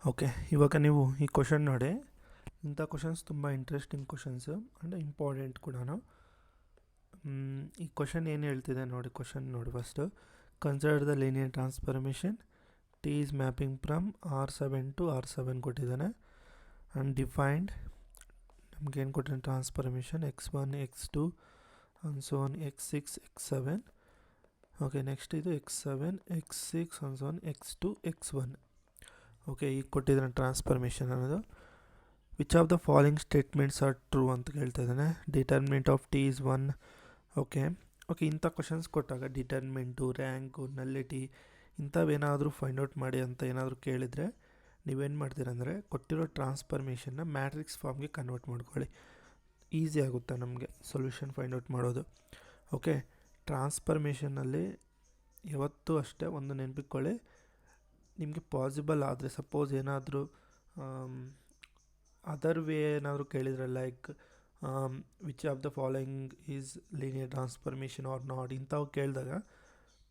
Okay, ಇವಾಗ ನೀವು ಈ ಕ್ವಶನ್ ನೋಡಿ. ಇಂಥ ಕ್ವಶನ್ಸ್ ತುಂಬ ಇಂಟ್ರೆಸ್ಟಿಂಗ್ ಕ್ವಶನ್ಸು ಆ್ಯಂಡ್ ಇಂಪಾರ್ಟೆಂಟ್ ಕೂಡ. ಈ ಕ್ವಶನ್ ಏನು ಹೇಳ್ತಿದೆ ನೋಡಿ, ಕ್ವಶನ್ ನೋಡಿ first. Consider the linear transformation T is mapping from R7 to R7 ಕೊಟ್ಟಿದ್ದಾನೆ. ಆ್ಯಂಡ್ ಡಿಫೈನ್ಡ್ ನಮಗೇನು ಕೊಟ್ಟಿದ್ದಾನೆ transformation X1 X2 and so on X6 X7. Okay, next ಇದು X7 X6 and so on X2 X1. Okay, ಈಗ ಕೊಟ್ಟಿದ್ದಾನೆ transformation ಅನ್ನೋದು. Which of the following statements are true ಅಂತ ಕೇಳ್ತಾ ಇದ್ದಾನೆ. Determinant of T is 1. Okay, ಇಂಥ questions ಕೊಟ್ಟಾಗ determinant, rank, ನಲ್ಲಿಟಿ ಇಂಥವೇನಾದರೂ find out ಮಾಡಿ ಅಂತ ಏನಾದರೂ ಕೇಳಿದರೆ ನೀವೇನು ಮಾಡ್ತೀರಂದರೆ ಕೊಟ್ಟಿರೋ ಟ್ರಾನ್ಸ್ಫಾರ್ಮೇಷನ್ನ ಮ್ಯಾಟ್ರಿಕ್ಸ್ ಫಾರ್ಮ್ಗೆ ಕನ್ವರ್ಟ್ ಮಾಡ್ಕೊಳ್ಳಿ. ಈಸಿ ಆಗುತ್ತೆ ನಮಗೆ ಸೊಲ್ಯೂಷನ್ ಫೈಂಡ್ ಔಟ್ ಮಾಡೋದು. ಓಕೆ, ಟ್ರಾನ್ಸ್ಫಾರ್ಮೇಷನ್ನಲ್ಲಿ ಯಾವತ್ತೂ ಅಷ್ಟೇ ಒಂದು ನೆನಪಿಟ್ಕೊಳ್ಳಿ, ನಿಮಗೆ ಪಾಸಿಬಲ್ ಆದರೆ ಸಪೋಸ್ ಏನಾದರೂ ಅದರ್ ವೇ ಏನಾದರೂ ಕೇಳಿದರೆ like which of the following is linear transformation or not ಇಂಥವು ಕೇಳಿದಾಗ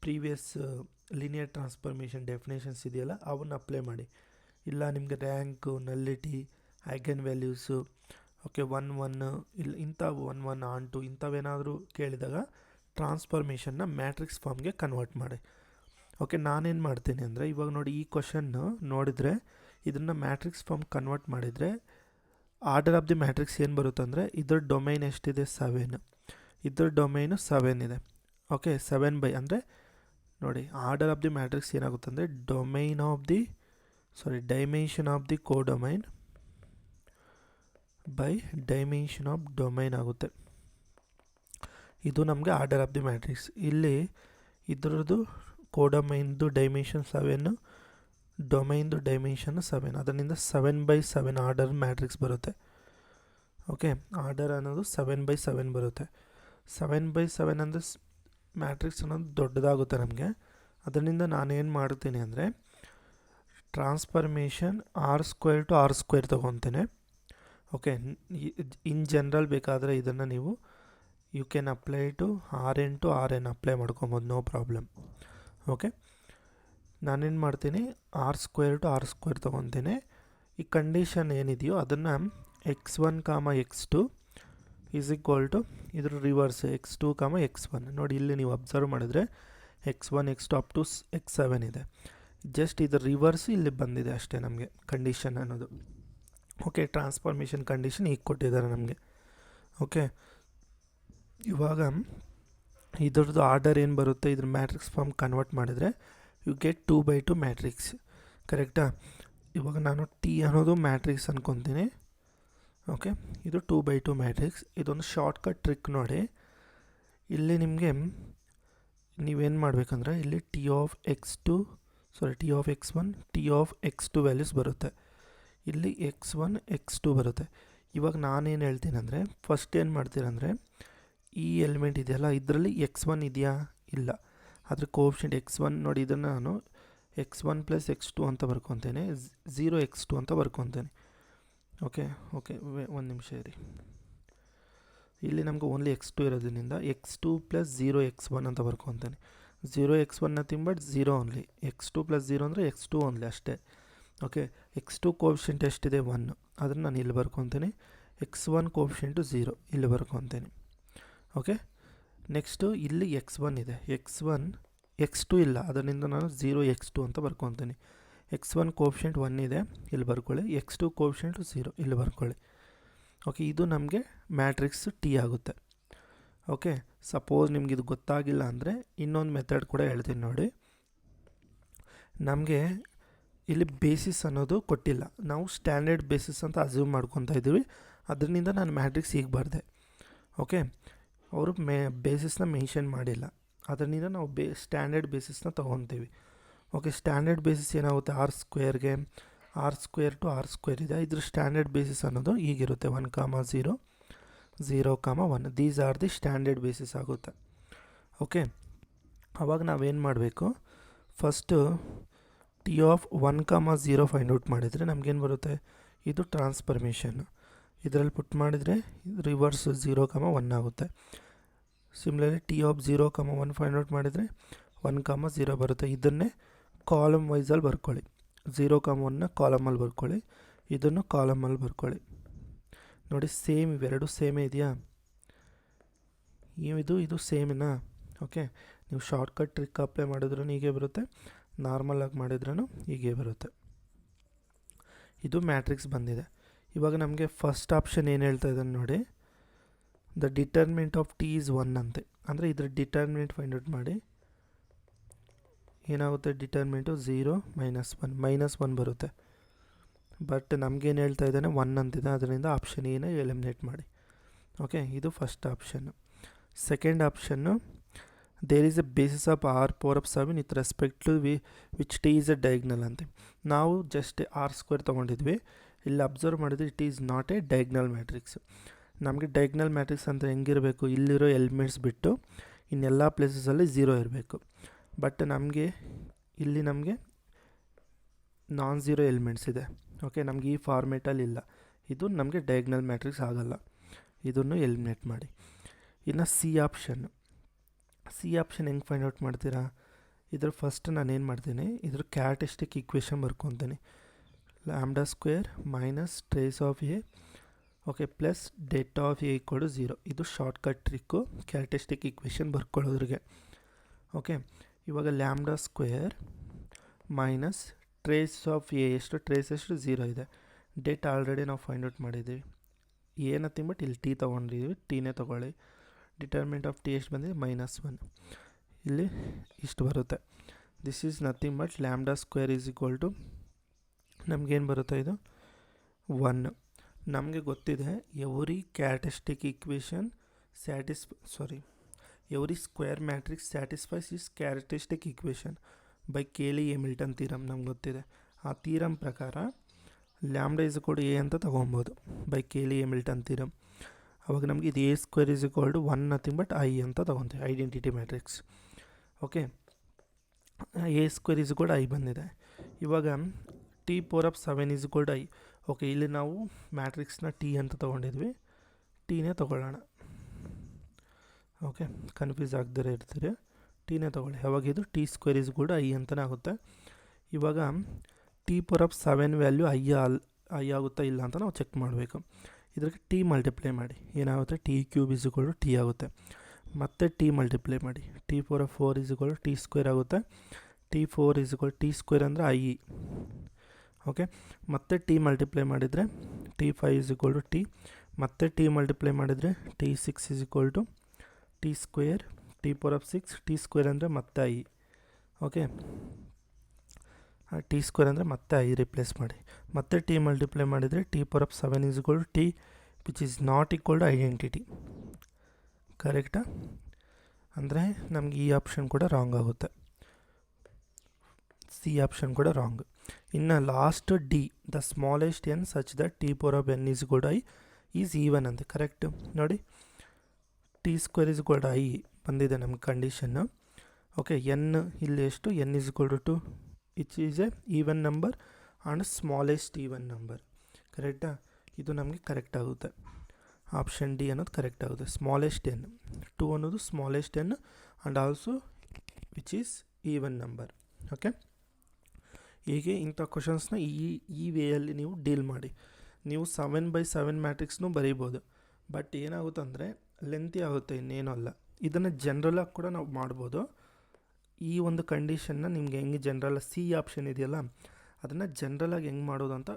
ಪ್ರೀವಿಯಸ್ ಲೀನಿಯರ್ ಟ್ರಾನ್ಸ್ಫಾರ್ಮೇಷನ್ ಡೆಫಿನೇಷನ್ಸ್ ಇದೆಯಲ್ಲ ಅವನ್ನ ಅಪ್ಲೈ ಮಾಡಿ. ಇಲ್ಲ ನಿಮಗೆ ರ್ಯಾಂಕು, ನಲ್ಲಿಟಿ, ಐಗನ್ ವ್ಯಾಲ್ಯೂಸು, ಓಕೆ 1 1 ಇಲ್ಲ ಇಂಥವು 1 1 ಆನ್ 2 ಇಂಥವೇನಾದರೂ ಕೇಳಿದಾಗ ಟ್ರಾನ್ಸ್ಫಾರ್ಮೇಷನ್ನ ಮ್ಯಾಟ್ರಿಕ್ಸ್ ಫಾರ್ಮ್ಗೆ ಕನ್ವರ್ಟ್ ಮಾಡಿ. ಓಕೆ, ನಾನೇನು ಮಾಡ್ತೀನಿ ಅಂದರೆ ಇವಾಗ ನೋಡಿ ಈ ಕ್ವಶನ್ನು ನೋಡಿದರೆ ಇದನ್ನು ಮ್ಯಾಟ್ರಿಕ್ಸ್ ಫಾರ್ಮ್ ಕನ್ವರ್ಟ್ ಮಾಡಿದರೆ ಆರ್ಡರ್ ಆಫ್ ದಿ ಮ್ಯಾಟ್ರಿಕ್ಸ್ ಏನು ಬರುತ್ತೆ ಅಂದರೆ ಇದ್ರ ಡೊಮೈನ್ ಎಷ್ಟಿದೆ 7, ಇದ್ರ ಡೊಮೈನು 7 ಇದೆ. ಓಕೆ, 7 ಬೈ ಅಂದರೆ ನೋಡಿ ಆರ್ಡರ್ ಆಫ್ ದಿ ಮ್ಯಾಟ್ರಿಕ್ಸ್ ಏನಾಗುತ್ತೆ ಅಂದರೆ dimension of the codomain by dimension of domain ಆಗುತ್ತೆ. ಇದು ನಮಗೆ ಆರ್ಡರ್ ಆಫ್ ದಿ ಮ್ಯಾಟ್ರಿಕ್ಸ್. ಇಲ್ಲಿ ಇದರದ್ದು ಕೋಡೊಮೈನ್ದು ಡೈಮೆನ್ಷನ್ 7, ಡೊಮೈನ್ದು ಡೈಮೆನ್ಷನ್ 7, ಅದರಿಂದ 7/7 ಆರ್ಡರ್ ಮ್ಯಾಟ್ರಿಕ್ಸ್ ಬರುತ್ತೆ. ಓಕೆ, ಆರ್ಡರ್ ಅನ್ನೋದು 7/7 ಬರುತ್ತೆ. 7/7 ಅಂದರೆ ಮ್ಯಾಟ್ರಿಕ್ಸ್ ಅನ್ನೋದು ದೊಡ್ಡದಾಗುತ್ತೆ ನಮಗೆ. ಅದರಿಂದ ನಾನೇನು ಮಾಡ್ತೀನಿ ಅಂದರೆ ಟ್ರಾನ್ಸ್ಫಾರ್ಮೇಷನ್ R² ಟು R² ತೊಗೊತೇನೆ. ಓಕೆ, ಇನ್ ಜನರಲ್ ಬೇಕಾದರೆ ಇದನ್ನು ನೀವು you can apply to RN to RN apply ಮಾಡ್ಕೊಬೋದು, ನೋ ಪ್ರಾಬ್ಲಮ್. ಓಕೆ, ನಾನೇನು ಮಾಡ್ತೀನಿ R² ಟು R² ತೊಗೊತೀನಿ. ಈ ಕಂಡೀಷನ್ ಏನಿದೆಯೋ ಅದನ್ನು X1, X2 is equal to ಇದ್ರ ರಿವರ್ಸ್ X2, X1. ನೋಡಿ ಇಲ್ಲಿ ನೀವು ಅಬ್ಸರ್ವ್ ಮಾಡಿದರೆ X1 X2 up to X7 ಇದೆ. ಜಸ್ಟ್ ಇದ್ರ ರಿವರ್ಸ್ ಇಲ್ಲಿ ಬಂದಿದೆ ಅಷ್ಟೇ ನಮಗೆ ಕಂಡೀಷನ್ ಅನ್ನೋದು. ಓಕೆ, ಟ್ರಾನ್ಸ್ಫಾರ್ಮೇಷನ್ ಕಂಡೀಷನ್ ಈಗ ಕೊಟ್ಟಿದ್ದಾರೆ ನಮಗೆ. ಓಕೆ, ಇವಾಗ ಇದ್ರದ್ದು ಆರ್ಡರ್ ಏನು ಬರುತ್ತೆ ಇದ್ರ ಮ್ಯಾಟ್ರಿಕ್ಸ್ ಫಾರ್ಮ್ ಕನ್ವರ್ಟ್ ಮಾಡಿದರೆ ಯು ಗೆಟ್ 2/2 ಮ್ಯಾಟ್ರಿಕ್ಸ್. ಕರೆಕ್ಟಾ? ಇವಾಗ ನಾನು ಟಿ ಅನ್ನೋದು ಮ್ಯಾಟ್ರಿಕ್ಸ್ ಅಂದ್ಕೊತೀನಿ. ಓಕೆ, ಇದು 2/2 ಮ್ಯಾಟ್ರಿಕ್ಸ್. ಇದೊಂದು ಶಾರ್ಟ್ಕಟ್ ಟ್ರಿಕ್ ನೋಡಿ. ಇಲ್ಲಿ ನಿಮಗೆ ನೀವೇನು ಮಾಡಬೇಕಂದ್ರೆ ಇಲ್ಲಿ T of X1, T of X2 values ಬರುತ್ತೆ. ಇಲ್ಲಿ X1 X2 ಬರುತ್ತೆ. ಇವಾಗ ನಾನೇನು ಹೇಳ್ತೀನಿ ಅಂದರೆ ಫಸ್ಟ್ ಏನು ಮಾಡ್ತೀರಂದರೆ ಈ ಎಲಿಮೆಂಟ್ ಇದೆಯಲ್ಲ ಇದರಲ್ಲಿ X1 ಇದೆಯಾ? ಇಲ್ಲ. ಅದ್ರ ಕೋಎಫಿಷಿಯಂಟ್ X1 ನೋಡಿ, ಇದನ್ನು ನಾನು X1 + X2 ಅಂತ ಬರ್ಕೊತೇನೆ, 0 X2 ಅಂತ ಬರ್ಕೊತೇನೆ. ಓಕೆ, ಒಂದು ನಿಮಿಷ ಇರಿ. ಇಲ್ಲಿ ನಮ್ಗೆ ಓನ್ಲಿ X2 ಇರೋದ್ರಿಂದ X2 + 0 X1 ಅಂತ ಬರ್ಕೊತೇನೆ. 0 X1 nothing but 0 only. X2 + 0 ಅಂದರೆ X2 ಓನ್ಲಿ ಅಷ್ಟೇ. ಓಕೆ, X2 ಕೋಎಫಿಷಿಯಂಟ್ ಎಷ್ಟಿದೆ 1, ಅದನ್ನು ನಾನು ಇಲ್ಲಿ ಬರ್ಕೊತೀನಿ. X1 ಕೋಎಫಿಷಿಯಂಟು 0 ಇಲ್ಲಿ ಬರ್ಕೊತೀನಿ. ಓಕೆ, ನೆಕ್ಸ್ಟು ಇಲ್ಲಿ X1 ಇದೆ, X2 ಇಲ್ಲ, ಅದರಿಂದ ನಾನು 0 X2 ಅಂತ ಬರ್ಕೊತೀನಿ. X1 ಕೋಎಫಿಷಿಯಂಟ್ 1 ಇದೆ, ಇಲ್ಲಿ ಬರ್ಕೊಳ್ಳಿ. X2 ಕೋಎಫಿಷಿಯಂಟು 0 ಇಲ್ಲಿ ಬರ್ಕೊಳ್ಳಿ. ಓಕೆ, ಇದು ನಮಗೆ ಮ್ಯಾಟ್ರಿಕ್ಸ್ ಟಿ ಆಗುತ್ತೆ. ಓಕೆ, ಸಪೋಸ್ ನಿಮ್ಗೆ ಇದು ಗೊತ್ತಾಗಿಲ್ಲ ಅಂದರೆ ಇನ್ನೊಂದು ಮೆಥಡ್ ಕೂಡ ಹೇಳ್ತೀನಿ ನೋಡಿ. ನಮಗೆ ಇಲ್ಲಿ ಬೇಸಿಸ್ ಅನ್ನೋದು ಕೊಟ್ಟಿಲ್ಲ, ನಾವು ಸ್ಟ್ಯಾಂಡರ್ಡ್ ಬೇಸಿಸ್ ಅಂತ ಅಸ್ಯೂಮ್ ಮಾಡ್ಕೊತಾ ಇದ್ದೀವಿ. ಅದರಿಂದ ನಾನು ಮ್ಯಾಟ್ರಿಕ್ಸ್ ಈಗ ಬರೆದೆ. ಓಕೆ, ಅವರು ಬೇಸಿಸ್ನ ಮೆನ್ಷನ್ ಮಾಡಿಲ್ಲ, ಅದರಿಂದ ನಾವು ಸ್ಟ್ಯಾಂಡರ್ಡ್ ಬೇಸಿಸ್ನ ತೊಗೊತೀವಿ. ಓಕೆ, ಸ್ಟ್ಯಾಂಡರ್ಡ್ ಬೇಸಿಸ್ ಏನಾಗುತ್ತೆ R²ಗೆ R² ಟು R² ಇದೆ. ಇದ್ರ ಸ್ಟ್ಯಾಂಡರ್ಡ್ ಬೇಸಿಸ್ ಅನ್ನೋದು ಈಗಿರುತ್ತೆ 1, 0, 0, 1. These are the standard basis ಆಗುತ್ತೆ. ಓಕೆ, ಆವಾಗ ನಾವೇನು ಮಾಡಬೇಕು, first T of 1, 0 find out ಮಾಡಿದರೆ ನಮಗೇನು ಬರುತ್ತೆ, ಇದು ಟ್ರಾನ್ಸ್ಫಾರ್ಮೇಷನ್. ಇದರಲ್ಲಿ ಪುಟ್ ಮಾಡಿದರೆ ರಿವರ್ಸ್ 0, 1 ಆಗುತ್ತೆ. Similarly T of 0, 1 find out ಮಾಡಿದರೆ 1, 0 ಬರುತ್ತೆ. ಇದನ್ನೇ ಕಾಲಮ್ ವೈಸಲ್ಲಿ ಬರ್ಕೊಳ್ಳಿ. 0,1ನ ಕಾಲಮಲ್ಲಿ ಬರ್ಕೊಳ್ಳಿ, ಇದನ್ನು ಕಾಲಮಲ್ಲಿ ಬರ್ಕೊಳ್ಳಿ. ನೋಡಿ ಸೇಮ್ ಇವೆರಡು ಸೇಮೇ ಇದೆಯಾ, ಇದು ಸೇಮಿನಾ? ಓಕೆ, ನೀವು ಶಾರ್ಟ್ಕಟ್ ಟ್ರಿಕ್ ಅಪ್ಲೈ ಮಾಡಿದ್ರೂ ಹೀಗೆ ಬರುತ್ತೆ, ನಾರ್ಮಲಾಗಿ ಮಾಡಿದ್ರೂ ಹೀಗೆ ಬರುತ್ತೆ. ಇದು ಮ್ಯಾಟ್ರಿಕ್ಸ್ ಬಂದಿದೆ. ಇವಾಗ ನಮಗೆ ಫಸ್ಟ್ ಆಪ್ಷನ್ ಏನು ಹೇಳ್ತಾ ಇದ್ದಾನೆ ನೋಡಿ, the determinant of T is 1 ಅಂತೆ. ಅಂದರೆ ಇದ್ರ ಡಿಟರ್ಮಿನೆಂಟ್ ಫೈಂಡ್ ಔಟ್ ಮಾಡಿ. ಏನಾಗುತ್ತೆ ಡಿಟರ್ಮಿನೆಂಟು 0 -1 -1 ಬರುತ್ತೆ. ಬಟ್ ನಮಗೇನು ಹೇಳ್ತಾ ಇದ್ದಾನೆ 1 ಅಂತಿದೆ, ಅದರಿಂದ ಆಪ್ಷನ್ ಏನ ಎಲಿಮಿನೇಟ್ ಮಾಡಿ. ಓಕೆ, ಇದು first option. Second option, there is a basis of r⁴ with respect to which T is a diagonal ಅಂತೆ. ನಾವು ಜಸ್ಟ್ r² ತೊಗೊಂಡಿದ್ವಿ, ಇಲ್ಲಿ ಅಬ್ಸರ್ವ್ ಮಾಡಿದ್ರೆ it is not a diagonal matrix. ನಮಗೆ ಡಯಾಗ್ನಲ್ ಮ್ಯಾಟ್ರಿಕ್ಸ್ ಅಂದರೆ ಹೆಂಗಿರಬೇಕು, ಇಲ್ಲಿರೋ ಎಲಿಮೆಂಟ್ಸ್ ಬಿಟ್ಟು ಇನ್ನೆಲ್ಲ ಪ್ಲೇಸಸಲ್ಲಿ 0 ಇರಬೇಕು. ಬಟ್ ಇಲ್ಲಿ ನಮಗೆ ನಾನ್ ಝೀರೋ ಎಲಿಮೆಂಟ್ಸ್ ಇದೆ. ಓಕೆ, ನಮಗೆ ಈ ಫಾರ್ಮೇಟಲ್ಲಿ ಇಲ್ಲ, ಇದು ನಮಗೆ ಡಯಾಗ್ನಲ್ ಮ್ಯಾಟ್ರಿಕ್ಸ್ ಆಗಲ್ಲ. ಇದನ್ನು ಎಲಿಮಿನೇಟ್ ಮಾಡಿ. ಇನ್ನು ಸಿ ಆಪ್ಷನ್ ಹೆಂಗೆ ಫೈಂಡ್ ಔಟ್ ಮಾಡ್ತೀರಾ? ಇದ್ರ ಫಸ್ಟ್ ನಾನು ಏನು ಮಾಡ್ತೀನಿ, ಇದ್ರ ಕ್ಯಾರೆಕ್ಟರಿಸ್ಟಿಕ್ ಈಕ್ವೇಷನ್ ಬರ್ಕೊತೀನಿ. λ² - trace of A, okay, plus det of A = 0. ಇದು ಶಾರ್ಟ್ಕಟ್ ಟ್ರಿಕ್ಕು ಕ್ಯಾರೆಕ್ಟರಿಸ್ಟಿಕ್ ಈಕ್ವೇಷನ್ ಬರ್ಕೊಳ್ಳೋದ್ರಿಗೆ. ಓಕೆ, ಇವಾಗ λ² minus trace of A trace ಎಷ್ಟು 0 ಇದೆ. ಡೆಟ್ ಆಲ್ರೆಡಿ ನಾವು ಫೈಂಡ್ ಔಟ್ ಮಾಡಿದ್ದೀವಿ, ಏನತ್ತೀನಿ ಬಟ್ ಇಲ್ಲಿ ಟಿ ತೊಗೊಂಡಿದ್ದೀವಿ, ಟೀನೇ ತೊಗೊಳ್ಳಿ. ಡಿಟರ್ಮಿನೆಂಟ್ ಆಫ್ ಟಿ ಎಷ್ಟು ಬಂದಿದೆ -1, ಇಲ್ಲಿ ಇಷ್ಟು ಬರುತ್ತೆ. ದಿಸ್ ಈಸ್ ನಥಿಂಗ್ ಬಟ್ λ² ನಮಗೇನು ಬರುತ್ತೆ, ಇದು 1. ನಮಗೆ ಗೊತ್ತಿದೆ every characteristic equation every square matrix satisfies its characteristic equation by Cayley Hamilton theorem. ನಮ್ಗೆ ಗೊತ್ತಿದೆ ಆ ಥೀರಮ್ ಪ್ರಕಾರ λ ಎ ಅಂತ ತೊಗೊಬೋದು ಬೈ ಕೇಲಿ ಎಮಿಲ್ಟನ್ ಥೀರಮ್. ಅವಾಗ ನಮಗೆ ಇದು a² 1 ನಥಿಂಗ್ ಬಟ್ ಐ ಅಂತ ತೊಗೊತೀವಿ, identity matrix. Okay, a² I ಬಂದಿದೆ. ಇವಾಗ t⁴ I. ಓಕೆ, ಇಲ್ಲಿ ನಾವು ಮ್ಯಾಟ್ರಿಕ್ಸ್ನ ಟಿ ಅಂತ ತೊಗೊಂಡಿದ್ವಿ, ಟೀನೇ ತೊಗೊಳ್ಳೋಣ. ಓಕೆ, ಕನ್ಫ್ಯೂಸ್ ಆಗದೇ ಇರ್ತೀರಿ, ಟೀನೇ ತೊಗೊಳ್ಳಿ. ಅವಾಗ ಇದು t² I ಅಂತಲೇ ಆಗುತ್ತೆ. ಇವಾಗ t⁴ ವ್ಯಾಲ್ಯೂ ಐ ಆಗುತ್ತಾ ಇಲ್ಲ ಅಂತ ನಾವು ಚೆಕ್ ಮಾಡಬೇಕು. ಇದಕ್ಕೆ ಟಿ ಮಲ್ಟಿಪ್ಲೈ ಮಾಡಿ, ಏನಾಗುತ್ತೆ t³ ಟಿ ಆಗುತ್ತೆ. ಮತ್ತೆ ಟಿ ಮಲ್ಟಿಪ್ಲೈ ಮಾಡಿ, t⁴ t² ಆಗುತ್ತೆ. t⁴ t² ಅಂದರೆ ಐ. ಓಕೆ, ಮತ್ತೆ ಟಿ ಮಲ್ಟಿಪ್ಲೈ ಮಾಡಿದರೆ t⁵ ಟಿ, ಮತ್ತೆ ಟಿ ಮಲ್ಟಿಪ್ಲೈ ಮಾಡಿದರೆ t⁶ t², t⁴ t² ಅಂದರೆ ಮತ್ತೆ ಐ. ಓಕೆ, t² ಅಂದರೆ ಮತ್ತೆ ಐ ರಿಪ್ಲೇಸ್ ಮಾಡಿ. ಮತ್ತೆ ಟಿ ಮಲ್ಟಿಪ್ಲೈ ಮಾಡಿದರೆ t⁴ T which is not equal to identity. ಕರೆಕ್ಟಾ? ಅಂದರೆ ನಮಗೆ ಈ ಆಪ್ಷನ್ ಕೂಡ ರಾಂಗ್ ಆಗುತ್ತೆ, ಸಿ ಆಪ್ಷನ್ ಕೂಡ ರಾಂಗ್. ಇನ್ನು last D, the smallest n such that t⁴n I is even ಅಂತ. ಕರೆಕ್ಟ್ ನೋಡಿ, t² I ಬಂದಿದೆ ನಮ್ಗೆ ಕಂಡೀಷನ್ನು. ಓಕೆ, ಎನ್ ಇಲ್ಲಿ ಎಷ್ಟು, n = 2 which is a even number and smallest even number. ಕರೆಕ್ಟಾ? ಇದು ನಮಗೆ ಕರೆಕ್ಟ್ ಆಗುತ್ತೆ, ಆಪ್ಷನ್ ಡಿ ಅನ್ನೋದು ಕರೆಕ್ಟ್ ಆಗುತ್ತೆ. ಸ್ಮಾಲೆಸ್ಟ್ ಎನ್ 2 ಅನ್ನೋದು smallest n and also which is even number. Okay, ಹೀಗೆ ಇಂಥ ಕ್ವಶನ್ಸ್ನ ಈ ವೇಯಲ್ಲಿ ನೀವು ಡೀಲ್ ಮಾಡಿ. ನೀವು 7/7 ಮ್ಯಾಟ್ರಿಕ್ಸ್ನೂ ಬರೀಬೋದು, ಬಟ್ ಏನಾಗುತ್ತೆ ಅಂದರೆ ಲೆಂತಿ ಆಗುತ್ತೆ, ಇನ್ನೇನೂ ಅಲ್ಲ. ಇದನ್ನು ಜನ್ರಲಾಗಿ ಕೂಡ ನಾವು ಮಾಡ್ಬೋದು. ಈ ಒಂದು ಕಂಡೀಷನ್ನ ನಿಮಗೆ ಹೆಂಗೆ ಜನ್ರಲ್ ಸಿ ಆಪ್ಷನ್ ಇದೆಯಲ್ಲ, ಅದನ್ನು ಜನ್ರಲಾಗಿ ಹೆಂಗೆ ಮಾಡೋದು ಅಂತ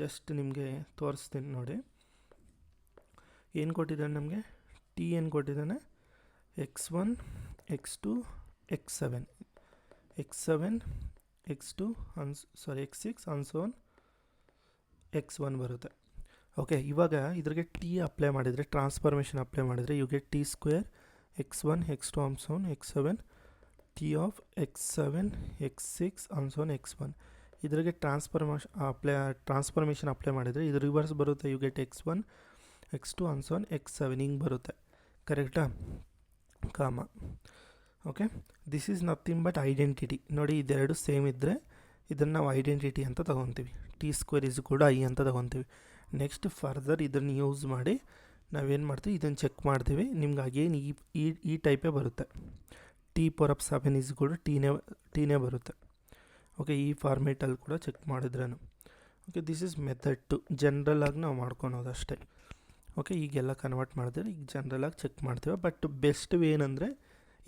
ಜಸ್ಟ್ ನಿಮಗೆ ತೋರಿಸ್ತೀನಿ ನೋಡಿ. ಏನು ಕೊಟ್ಟಿದ್ದಾನೆ ನಮಗೆ, ಟಿ ಏನು ಕೊಟ್ಟಿದ್ದಾನೆ, x1 x2 x7 x2 x6 and so on x1 ಬರುತ್ತೆ. ಓಕೆ, ಇವಾಗ ಇದ್ರಿಗೆ ಟಿ ಅಪ್ಲೈ ಮಾಡಿದರೆ, ಟ್ರಾನ್ಸ್ಫಾರ್ಮೇಷನ್ ಅಪ್ಲೈ ಮಾಡಿದರೆ you get t² x1 x2 and so on x7 t of x7 x6 and so on x1. ಇದ್ರಿಗೆ ಟ್ರಾನ್ಸ್ಫಾರ್ಮೇಷನ್ ಅಪ್ಲೈ ಮಾಡಿದರೆ ಇದು ರಿವರ್ಸ್ ಬರುತ್ತೆ, you get x1 x2 and so on x7 ಹಿಂಗೆ ಬರುತ್ತೆ. ಕರೆಕ್ಟಾ? ಕಾಮ. Okay, this is nothing but identity. ನೋಡಿ, ಇದೆರಡು ಸೇಮ್ ಇದ್ದರೆ ಇದನ್ನು ನಾವು ಐಡೆಂಟಿಟಿ ಅಂತ ತೊಗೊತೀವಿ, t² I ಅಂತ ತೊಗೊತೀವಿ. ನೆಕ್ಸ್ಟ್ ಫರ್ದರ್ ಇದನ್ನು ಯೂಸ್ ಮಾಡಿ ನಾವೇನು ಮಾಡ್ತೀವಿ, ಇದನ್ನು ಚೆಕ್ ಮಾಡ್ತೀವಿ. ನಿಮ್ಗೆ ಅಗೇನ್ ಈ ಟೈಪೇ ಬರುತ್ತೆ, t⁴ ಟೀನೇ ಬರುತ್ತೆ. ಓಕೆ, ಈ ಫಾರ್ಮೇಟಲ್ಲಿ ಕೂಡ ಚೆಕ್ ಮಾಡಿದ್ರೇನು. Okay, this is method two. ಜನ್ರಲಾಗಿ ನಾವು ಮಾಡ್ಕೊಳೋದು ಅಷ್ಟೇ. ಓಕೆ, ಈಗೆಲ್ಲ ಕನ್ವರ್ಟ್ ಮಾಡಿದ್ರೆ ಈಗ ಜನ್ರಲಾಗಿ ಚೆಕ್ ಮಾಡ್ತೇವೆ. ಬಟ್ ಬೆಸ್ಟ್ ವೇ ಏನಂದರೆ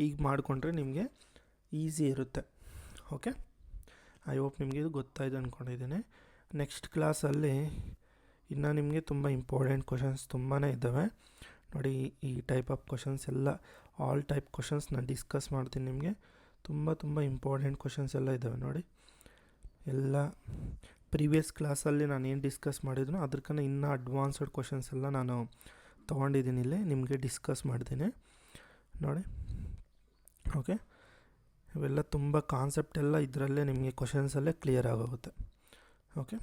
ಈಗ ಮಾಡಿಕೊಂಡ್ರೆ ನಿಮಗೆ ಈಸಿ ಇರುತ್ತೆ. ಓಕೆ, ಐ ಹೋಪ್ ನಿಮಗೆ ಇದು ಗೊತ್ತಾಯ್ತು ಅಂದ್ಕೊಂಡಿದ್ದೀನಿ. ನೆಕ್ಸ್ಟ್ ಕ್ಲಾಸಲ್ಲಿ ಇನ್ನು ನಿಮಗೆ ತುಂಬ ಇಂಪಾರ್ಟೆಂಟ್ ಕ್ವಶನ್ಸ್ ತುಂಬಾ ಇದ್ದಾವೆ ನೋಡಿ. ಈ ಟೈಪ್ ಆಫ್ ಕ್ವಶನ್ಸ್ ಎಲ್ಲ, ಆಲ್ ಟೈಪ್ ಕ್ವಶನ್ಸ್ ನಾನು ಡಿಸ್ಕಸ್ ಮಾಡ್ತೀನಿ ನಿಮಗೆ. ತುಂಬ ಇಂಪಾರ್ಟೆಂಟ್ ಕ್ವಶನ್ಸ್ ಎಲ್ಲ ಇದ್ದಾವೆ ನೋಡಿ. ಎಲ್ಲ ಪ್ರೀವಿಯಸ್ ಕ್ಲಾಸಲ್ಲಿ ನಾನು ಏನು ಡಿಸ್ಕಸ್ ಮಾಡಿದ್ನೋ ಅದಕ್ಕನ್ನ ಇನ್ನೂ ಅಡ್ವಾನ್ಸ್ಡ್ ಕ್ವಶನ್ಸ್ ಎಲ್ಲ ನಾನು ತೊಗೊಂಡಿದ್ದೀನಿ, ಇಲ್ಲಿ ನಿಮಗೆ ಡಿಸ್ಕಸ್ ಮಾಡ್ತೀನಿ ನೋಡಿ. ಓಕೆ, ಇವೆಲ್ಲ ತುಂಬ ಕಾನ್ಸೆಪ್ಟ್ ಎಲ್ಲ ಇದರಲ್ಲೇ ನಿಮಗೆ ಕ್ವಶನ್ಸಲ್ಲೇ ಕ್ಲಿಯರ್ ಆಗೋಗುತ್ತೆ. ಓಕೆ.